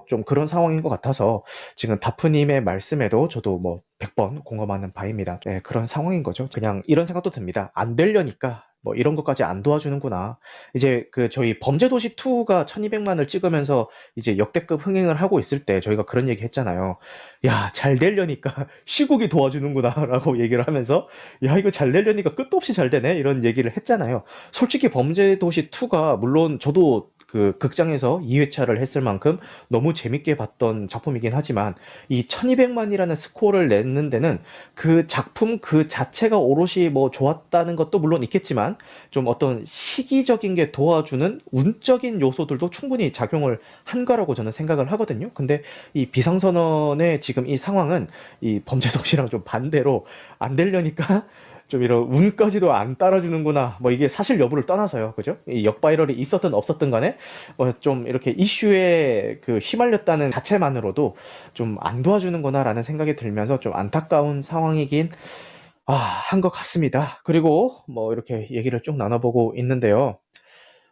좀 그런 상황인 것 같아서 지금 다프님의 말씀에도 저도 뭐 100번 공감하는 바입니다. 네, 그런 상황인 거죠. 그냥 이런 생각도 듭니다. 안 되려니까 뭐 이런 것까지 안 도와주는구나. 이제 그 저희 범죄도시 2가 1200만을 찍으면서 이제 역대급 흥행을 하고 있을 때 저희가 그런 얘기 했잖아요. 야, 잘 되려니까 시국이 도와주는구나라고 얘기를 하면서 야, 이거 잘 되려니까 끝도 없이 잘 되네 이런 얘기를 했잖아요. 솔직히 범죄도시 2가 물론 저도 그 극장에서 2회차를 했을 만큼 너무 재밌게 봤던 작품이긴 하지만 이 1200만이라는 스코어를 냈는 데는 그 작품 그 자체가 오롯이 뭐 좋았다는 것도 물론 있겠지만 좀 어떤 시기적인 게 도와주는 운적인 요소들도 충분히 작용을 한 거라고 저는 생각을 하거든요. 근데 이 비상선언의 지금 이 상황은 이 범죄도시랑 좀 반대로 안 되려니까 좀 이런 운까지도 안 따라주는구나. 뭐 이게 사실 여부를 떠나서요. 그죠? 이 역바이럴이 있었든 없었든 간에 좀 이렇게 이슈에 그 휘말렸다는 자체만으로도 좀 안 도와주는구나라는 생각이 들면서 좀 안타까운 상황이긴 한 것 같습니다. 그리고 뭐 이렇게 얘기를 쭉 나눠보고 있는데요.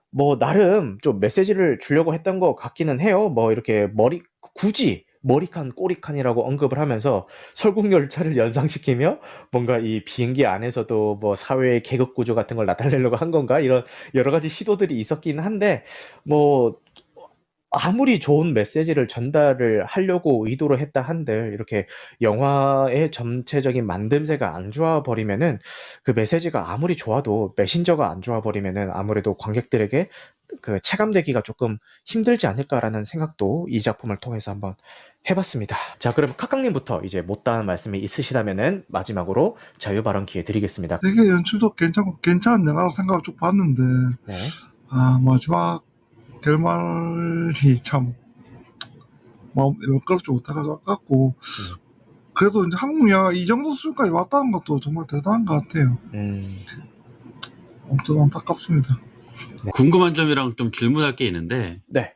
뭐 나름 좀 메시지를 주려고 했던 것 같기는 해요. 뭐 이렇게 굳이 머리칸, 꼬리칸이라고 언급을 하면서 설국열차를 연상시키며 뭔가 이 비행기 안에서도 뭐 사회의 계급 구조 같은 걸 나타내려고 한 건가? 이런 여러 가지 시도들이 있었긴 한데 뭐 아무리 좋은 메시지를 전달을 하려고 의도를 했다 한들 이렇게 영화의 전체적인 만듦새가 안 좋아 버리면은 그 메시지가 아무리 좋아도 메신저가 안 좋아 버리면은 아무래도 관객들에게 그 체감되기가 조금 힘들지 않을까라는 생각도 이 작품을 통해서 한번 해봤습니다. 자, 그럼 카깡님부터 이제 못다한 말씀이 있으시다면은 마지막으로 자유 발언 기회 드리겠습니다. 되게 연출도 괜찮고 괜찮은 영화라고 생각을 쭉 봤는데 네. 마지막 결말이 참 마음 매끄럽지 못해가지고 아깝고 그래도 이제 한국 영화 이 정도 수준까지 왔다는 것도 정말 대단한 것 같아요. 엄청 안타깝습니다. 궁금한 점이랑 좀 질문할 게 있는데 네.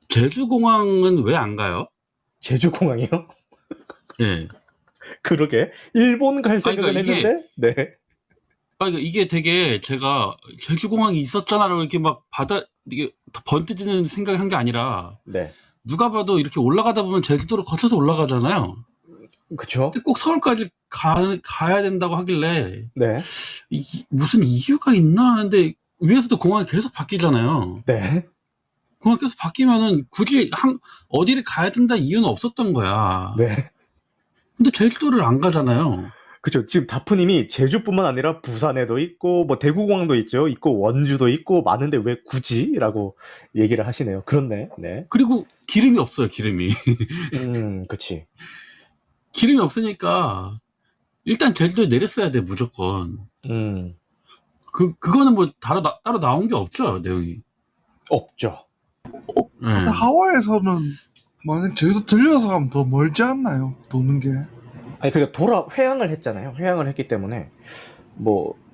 제주공항은 왜 안 가요? 제주공항이요? 예. 그러게. 일본 갈 생각은 그러니까 이게- 했는데, 네. 그러니까 이게 되게 제가 제주공항이 있었잖아라고 이렇게 막 이게 번뜩이는 생각을 한 게 아니라 네. 누가 봐도 이렇게 올라가다 보면 제주도를 거쳐서 올라가잖아요. 그쵸? 근데 꼭 서울까지 가야 된다고 하길래 네. 무슨 이유가 있나 하는데 위에서도 공항이 계속 바뀌잖아요. 네. 공항이 계속 바뀌면은 굳이 어디를 가야 된다 이유는 없었던 거야. 네. 근데 제주도를 안 가잖아요. 그쵸. 지금 다프님이 제주뿐만 아니라 부산에도 있고, 뭐 대구공항도 있고, 원주도 있고, 많은데 왜 굳이? 라고 얘기를 하시네요. 그렇네. 네. 그리고 기름이 없어요, 기름이. 그치. 기름이 없으니까 일단 제주도에 내렸어야 돼, 무조건. 그거는 뭐 따로 나온 게 없죠, 내용이. 없죠. 네. 근데 하와이에서는 만약 제주도 들려서 가면 더 멀지 않나요? 도는 게. 아니, 회항을 했잖아요. 회항을 했기 때문에,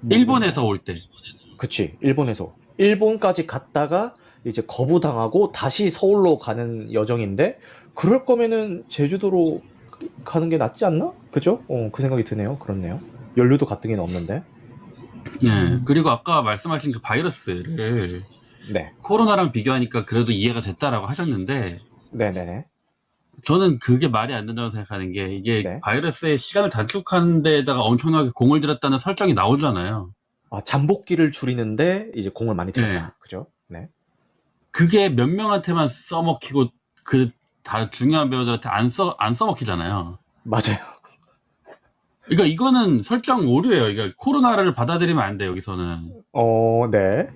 일본에서 올 때. 그치. 일본에서. 일본까지 갔다가, 이제 거부당하고 다시 서울로 가는 여정인데, 그럴 거면은 제주도로 가는 게 낫지 않나? 그죠? 그 생각이 드네요. 그렇네요. 연료도 가뜩이나 없는데. 네. 그리고 아까 말씀하신 그 바이러스를 네. 코로나랑 비교하니까 그래도 이해가 됐다라고 하셨는데, 네네네. 저는 그게 말이 안 된다고 생각하는 게, 이게 네. 바이러스의 시간을 단축하는 데에다가 엄청나게 공을 들였다는 설정이 나오잖아요. 아, 잠복기를 줄이는데, 이제 공을 많이 들였다. 네. 그죠? 네. 그게 몇 명한테만 써먹히고, 다른 중요한 배우들한테 안 써먹히잖아요. 맞아요. 그러니까 이거는 설정 오류예요. 그러니까 코로나를 받아들이면 안 돼요, 여기서는. 네.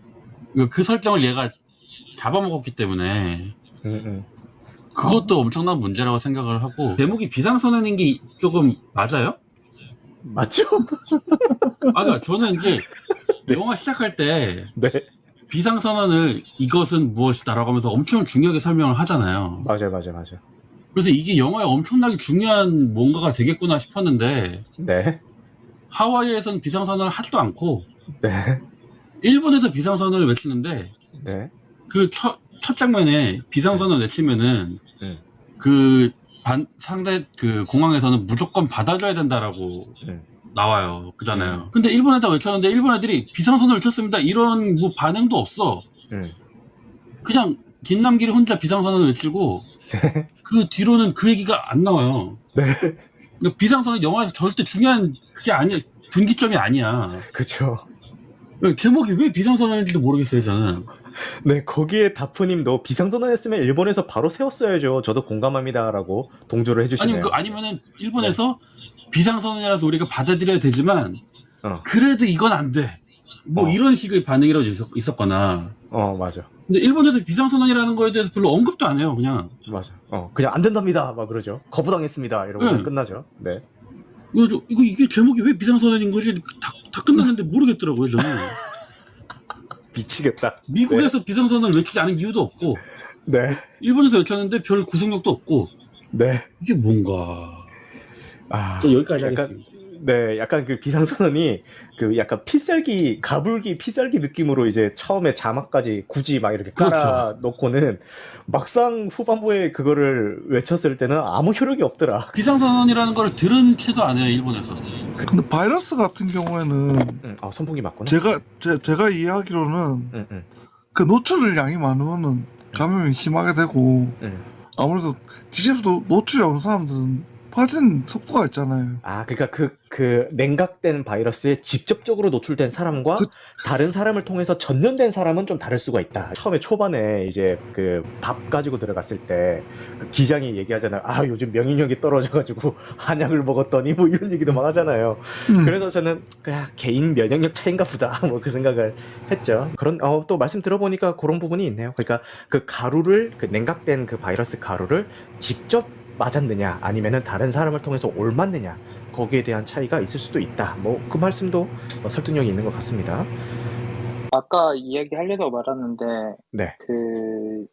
그 설정을 얘가 잡아먹었기 때문에 그것도 엄청난 문제라고 생각을 하고, 제목이 비상선언인 게 조금 맞아요? 맞죠? 그러니까 저는 이제 영화 시작할 때 네. 비상선언을 이것은 무엇이다라고 하면서 엄청 중요하게 설명을 하잖아요. 맞아요. 그래서 이게 영화에 엄청나게 중요한 뭔가가 되겠구나 싶었는데, 네. 하와이에서는 비상선언을 하지도 않고 네. 일본에서 비상선언을 외치는데, 네. 그 첫 장면에 비상선언 외치면은 상대 공항에서는 무조건 받아줘야 된다라고 나와요. 그잖아요. 근데 일본에다 외쳤는데 일본 애들이 비상선언 외쳤습니다, 이런 뭐 반응도 없어. 그냥 김남길이 혼자 비상선언을 외치고 그 뒤로는 그 얘기가 안 나와요. 네. 그러니까 비상선언 영화에서 절대 중요한 그게 아니야. 분기점이 아니야. 그쵸. 제목이 왜 비상선언인지도 모르겠어요, 저는. 네, 거기에 다프님도 비상선언 했으면 일본에서 바로 세웠어야죠. 저도 공감합니다라고 동조를 해주시네요. 아니면은 일본에서 비상선언이라서 우리가 받아들여야 되지만 그래도 이건 안 돼, 이런 식의 반응이라도 있었거나. 맞아. 근데 일본에서 비상선언이라는 거에 대해서 별로 언급도 안 해요, 그냥. 맞아. 그냥 안 된답니다. 막 그러죠. 거부당했습니다. 이러고 네. 끝나죠. 네. 이게 제목이 왜 비상선언인 거지? 다 끝났는데 모르겠더라고요, 저는. 미치겠다. 미국에서 비상선언을 외치지 않은 이유도 없고, 네. 일본에서 외쳤는데 별 구속력도 없고, 네. 이게 뭔가. 아, 여기까지 약간, 하겠습니다. 네, 약간 그 비상선언이 약간 가불기 피살기 느낌으로 이제 처음에 자막까지 굳이 막 이렇게 깔아 놓고는 막상 후반부에 그거를 외쳤을 때는 아무 효력이 없더라. 비상선언이라는 걸 들은 채도 안 해요, 일본에서. 근데 바이러스 같은 경우에는 선풍기 맞구나. 제가 이해하기로는 그 노출량이 많으면은 감염이 심하게 되고 아무래도 지집도 노출이 없는 사람들은 퍼진 속도가 있잖아요. 아, 그러니까 그 냉각된 바이러스에 직접적으로 노출된 사람과 그- 다른 사람을 통해서 전염된 사람은 좀 다를 수가 있다. 처음에 초반에 이제 그 밥 가지고 들어갔을 때그 기장이 얘기하잖아요. 아, 요즘 명인력이 떨어져가지고 한약을 먹었더니 뭐 이런 얘기도 막 하잖아요. 그래서 저는 그냥 개인 면역력 차이인가 보다 뭐 그 생각을 했죠. 그런 또 말씀 들어보니까 그런 부분이 있네요. 그러니까 그 가루를 그 냉각된 그 바이러스 가루를 직접 맞았느냐 아니면은 다른 사람을 통해서 옮았느냐 거기에 대한 차이가 있을 수도 있다. 뭐 그 말씀도 설득력이 있는 것 같습니다. 아까 이야기하려고 말았는데 네. 그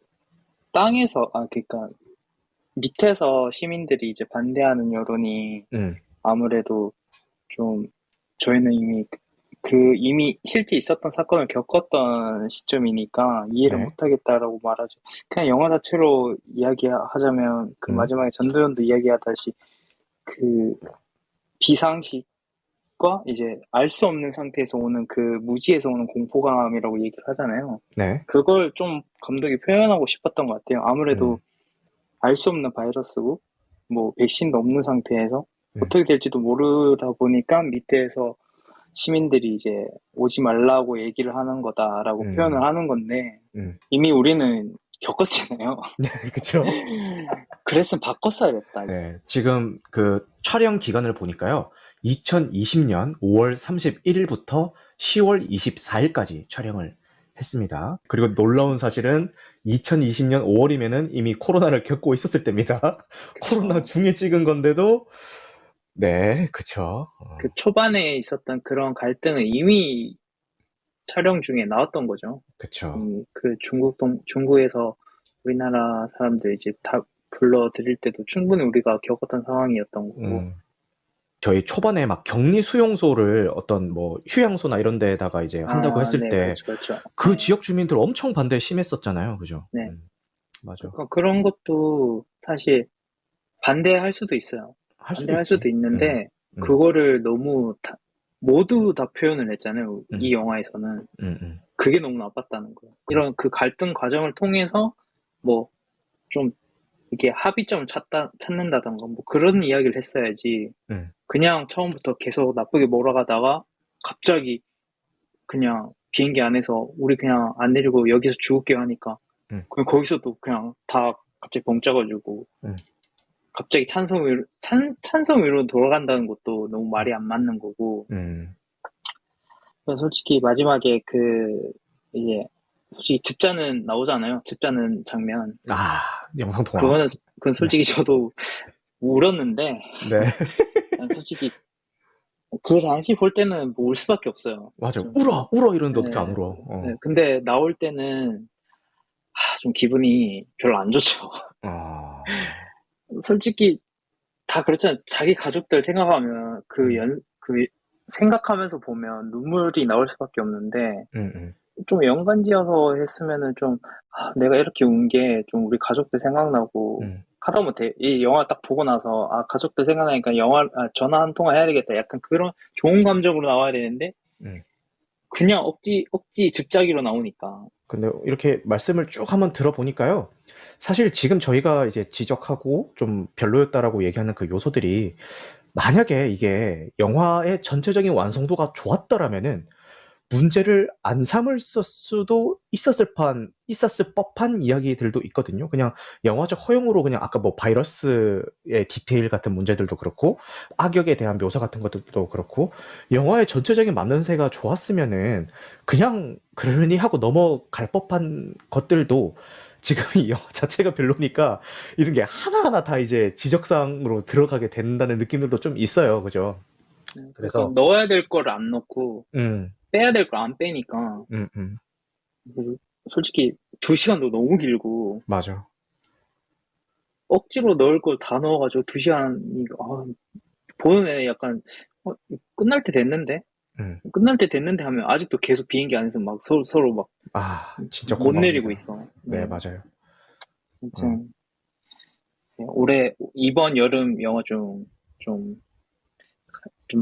땅에서 그러니까 밑에서 시민들이 이제 반대하는 여론이 아무래도 좀 저희는 이미 실제 있었던 사건을 겪었던 시점이니까 이해를 네. 못하겠다라고 말하죠. 그냥 영화 자체로 이야기하자면 그 마지막에 전도연도 이야기하다시 그 비상식과 이제 알 수 없는 상태에서 오는 그 무지에서 오는 공포감이라고 얘기를 하잖아요. 네. 그걸 좀 감독이 표현하고 싶었던 것 같아요. 아무래도 알 수 없는 바이러스고 뭐 백신도 없는 상태에서 어떻게 될지도 모르다 보니까 밑에서 시민들이 이제 오지 말라고 얘기를 하는 거다라고 표현을 하는 건데 이미 우리는 겪었잖아요. 네, 그렇죠. 그랬으면 바꿨어야겠다. 네, 지금 그 촬영 기간을 보니까요. 2020년 5월 31일부터 10월 24일까지 촬영을 했습니다. 그리고 놀라운 사실은 2020년 5월이면은 이미 코로나를 겪고 있었을 때입니다. 코로나 중에 찍은 건데도 네, 그쵸. 그 초반에 있었던 그런 갈등은 이미 촬영 중에 나왔던 거죠. 그쵸. 그 중국에서 우리나라 사람들 이제 다 불러들일 때도 충분히 우리가 겪었던 상황이었던 거고. 저희 초반에 막 격리 수용소를 어떤 뭐 휴양소나 이런 데다가 이제 한다고 했을 네, 때 그렇죠. 그 지역 주민들 엄청 반대 심했었잖아요. 그죠? 네. 맞아. 그런 것도 사실 반대할 수도 있어요. 반대할 수도 있는데 그거를 너무 모두 다 표현을 했잖아요. 이 영화에서는. 그게 너무 나빴다는 거예요. 이런 그 갈등 과정을 통해서 뭐 좀 이게 합의점을 찾는다던가 뭐 그런 이야기를 했어야지. 그냥 처음부터 계속 나쁘게 몰아가다가 갑자기 그냥 비행기 안에서 우리 그냥 안 내리고 여기서 죽을게요 하니까 그냥 거기서도 그냥 다 갑자기 벙 짜가지고 갑자기 찬성 위로 돌아간다는 것도 너무 말이 안 맞는 거고. 솔직히 마지막에 이제 솔직히 즙자는 나오잖아요. 즙자는 장면. 영상통화. 그건 솔직히 저도 울었는데. 네. 솔직히 그 당시 볼 때는 뭐 울 수밖에 없어요. 맞아. 울어 이러는데 어떻게 안 울어. 네, 근데 나올 때는 좀 기분이 별로 안 좋죠. 솔직히 다 그렇잖아요. 자기 가족들 생각하면 생각하면서 보면 눈물이 나올 수밖에 없는데 좀 연관지어서 했으면은 좀 내가 이렇게 운 게 좀 우리 가족들 생각나고 하다못해 이 영화 딱 보고 나서 가족들 생각나니까 전화 한 통화 해야 되겠다. 약간 그런 좋은 감정으로 나와야 되는데 그냥 억지 즙짜기로 나오니까. 근데 이렇게 말씀을 쭉 한번 들어보니까요. 사실 지금 저희가 이제 지적하고 좀 별로였다라고 얘기하는 그 요소들이 만약에 이게 영화의 전체적인 완성도가 좋았더라면은 문제를 안 삼을 수도 있었을 법한 이야기들도 있거든요. 그냥 영화적 허용으로 그냥 아까 뭐 바이러스의 디테일 같은 문제들도 그렇고 악역에 대한 묘사 같은 것들도 그렇고 영화의 전체적인 만듦새가 좋았으면은 그냥 그러니 하고 넘어갈 법한 것들도 지금 이 영화 자체가 별로니까 이런 게 하나하나 다 이제 지적사항으로 들어가게 된다는 느낌들도 좀 있어요. 그죠? 그래서 넣어야 될 걸 안 넣고 빼야 될 걸 안 빼니까 솔직히 2시간도 너무 길고 맞아. 억지로 넣을 걸 다 넣어가지고 2시간이 보는 애 약간 끝날 때 됐는데 하면 아직도 계속 비행기 안에서 막 서로 막 진짜 못 내리고 있어. 네, 맞아요. 아무튼 이번 여름 영화 중 좀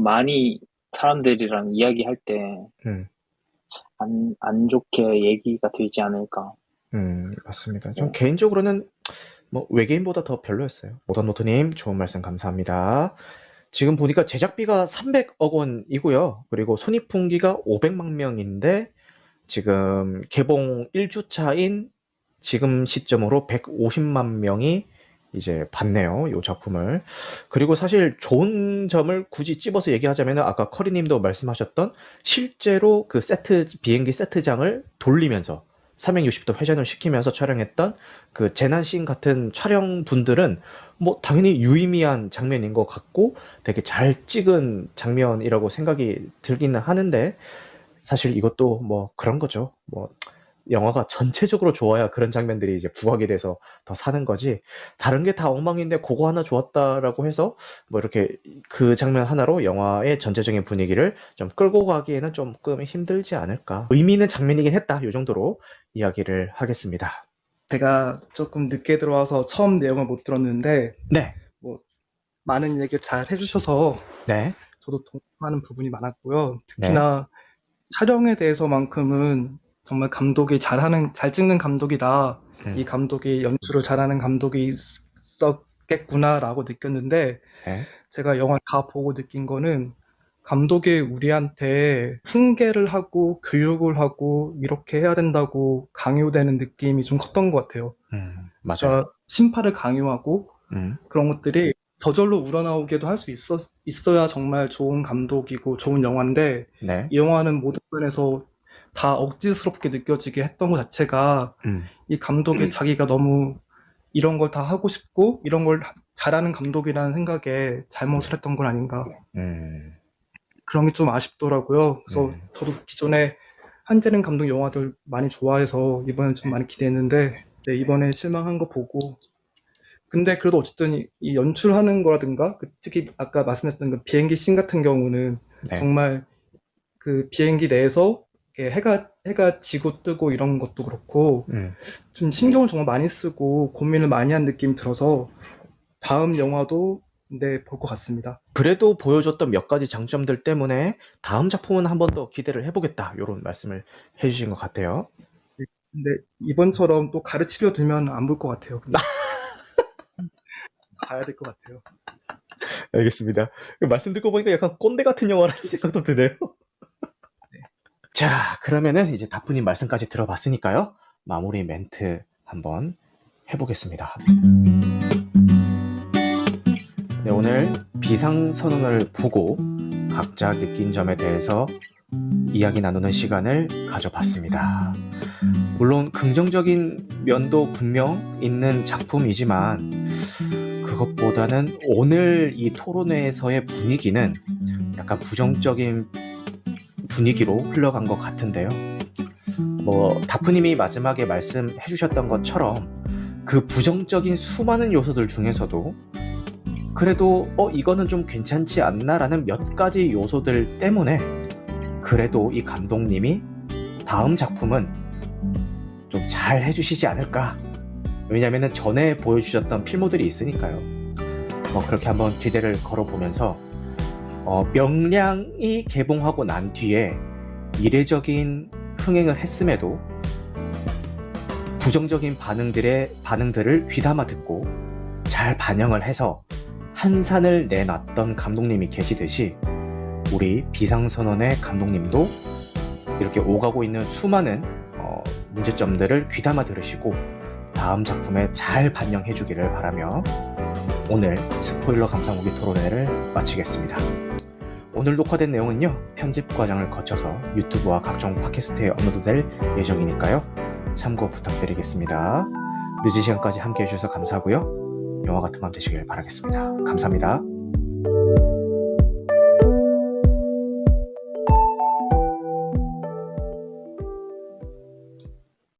많이 사람들이랑 이야기할 때 안 좋게 얘기가 되지 않을까. 맞습니다. 좀 개인적으로는 뭐 외계인보다 더 별로였어요. 모던노트님 좋은 말씀 감사합니다. 지금 보니까 제작비가 300억 원이고요. 그리고 손익분기가 500만 명인데 지금 개봉 1주차인 지금 시점으로 150만 명이 이제 봤네요. 이 작품을. 그리고 사실 좋은 점을 굳이 집어서 얘기하자면 아까 커리님도 말씀하셨던 실제로 그 비행기 세트장을 돌리면서 360도 회전을 시키면서 촬영했던 그 재난씬 같은 촬영분들은 뭐 당연히 유의미한 장면인 것 같고 되게 잘 찍은 장면이라고 생각이 들기는 하는데 사실 이것도 뭐 그런 거죠. 뭐 영화가 전체적으로 좋아야 그런 장면들이 이제 부각이 돼서 더 사는 거지. 다른 게 다 엉망인데 그거 하나 좋았다라고 해서 뭐 이렇게 그 장면 하나로 영화의 전체적인 분위기를 좀 끌고 가기에는 조금 힘들지 않을까. 의미 있는 장면이긴 했다. 요 정도로 이야기를 하겠습니다. 제가 조금 늦게 들어와서 처음 내용을 못 들었는데 네. 뭐 많은 얘기 잘 해주셔서 네. 저도 동감하는 부분이 많았고요. 특히나 촬영에 대해서만큼은 정말 감독이 잘 찍는 감독이다. 이 감독이 연출을 잘하는 감독이 있었겠구나라고 느꼈는데 네. 제가 영화 다 보고 느낀 거는 감독이 우리한테 훈계를 하고 교육을 하고 이렇게 해야 된다고 강요되는 느낌이 좀 컸던 것 같아요. 맞아요. 그러니까 심파를 강요하고 그런 것들이 저절로 우러나오게도 할 수 있어야 정말 좋은 감독이고 좋은 영화인데 네. 이 영화는 모든 면에서 다 억지스럽게 느껴지게 했던 것 자체가 이 감독이 자기가 너무 이런 걸 다 하고 싶고 이런 걸 잘하는 감독이라는 생각에 잘못을 했던 건 아닌가. 그런 게 좀 아쉽더라고요. 그래서 저도 기존에 한재림 감독 영화들 많이 좋아해서 이번에 좀 많이 기대했는데 네, 이번에 실망한 거 보고 근데 그래도 어쨌든 이 연출하는 거라든가 특히 아까 말씀하셨던 그 비행기 씬 같은 경우는 네. 정말 그 비행기 내에서 이렇게 해가 지고 뜨고 이런 것도 그렇고 좀 신경을 정말 많이 쓰고 고민을 많이 한 느낌이 들어서 다음 영화도 네, 볼 것 같습니다. 그래도 보여줬던 몇 가지 장점들 때문에 다음 작품은 한 번 더 기대를 해보겠다. 이런 말씀을 해주신 것 같아요. 근데 이번처럼 또 가르치려 들면 안 볼 것 같아요. 근데 봐야 될 것 같아요. 알겠습니다. 말씀 듣고 보니까 약간 꼰대 같은 영화라는 생각도 드네요. 자, 그러면은 이제 다프님 말씀까지 들어봤으니까요. 마무리 멘트 한번 해보겠습니다. 네, 오늘 비상선언을 보고 각자 느낀 점에 대해서 이야기 나누는 시간을 가져봤습니다. 물론 긍정적인 면도 분명 있는 작품이지만 그것보다는 오늘 이 토론회에서의 분위기는 약간 부정적인 분위기로 흘러간 것 같은데요. 뭐 다프님이 마지막에 말씀해 주셨던 것처럼 그 부정적인 수많은 요소들 중에서도 그래도 이거는 좀 괜찮지 않나라는 몇 가지 요소들 때문에 그래도 이 감독님이 다음 작품은 좀 잘 해주시지 않을까. 왜냐면은 전에 보여주셨던 필모들이 있으니까요. 뭐 그렇게 한번 기대를 걸어보면서 명량이 개봉하고 난 뒤에 이례적인 흥행을 했음에도 부정적인 반응들을 귀담아 듣고 잘 반영을 해서 한산을 내놨던 감독님이 계시듯이 우리 비상선언의 감독님도 이렇게 오가고 있는 수많은 문제점들을 귀담아 들으시고 다음 작품에 잘 반영해 주기를 바라며 오늘 스포일러 감상후기 토론회를 마치겠습니다. 오늘 녹화된 내용은요, 편집 과정을 거쳐서 유튜브와 각종 팟캐스트에 업로드될 예정이니까요. 참고 부탁드리겠습니다. 늦은 시간까지 함께 해주셔서 감사하고요. 영화 같은 밤 되시길 바라겠습니다. 감사합니다.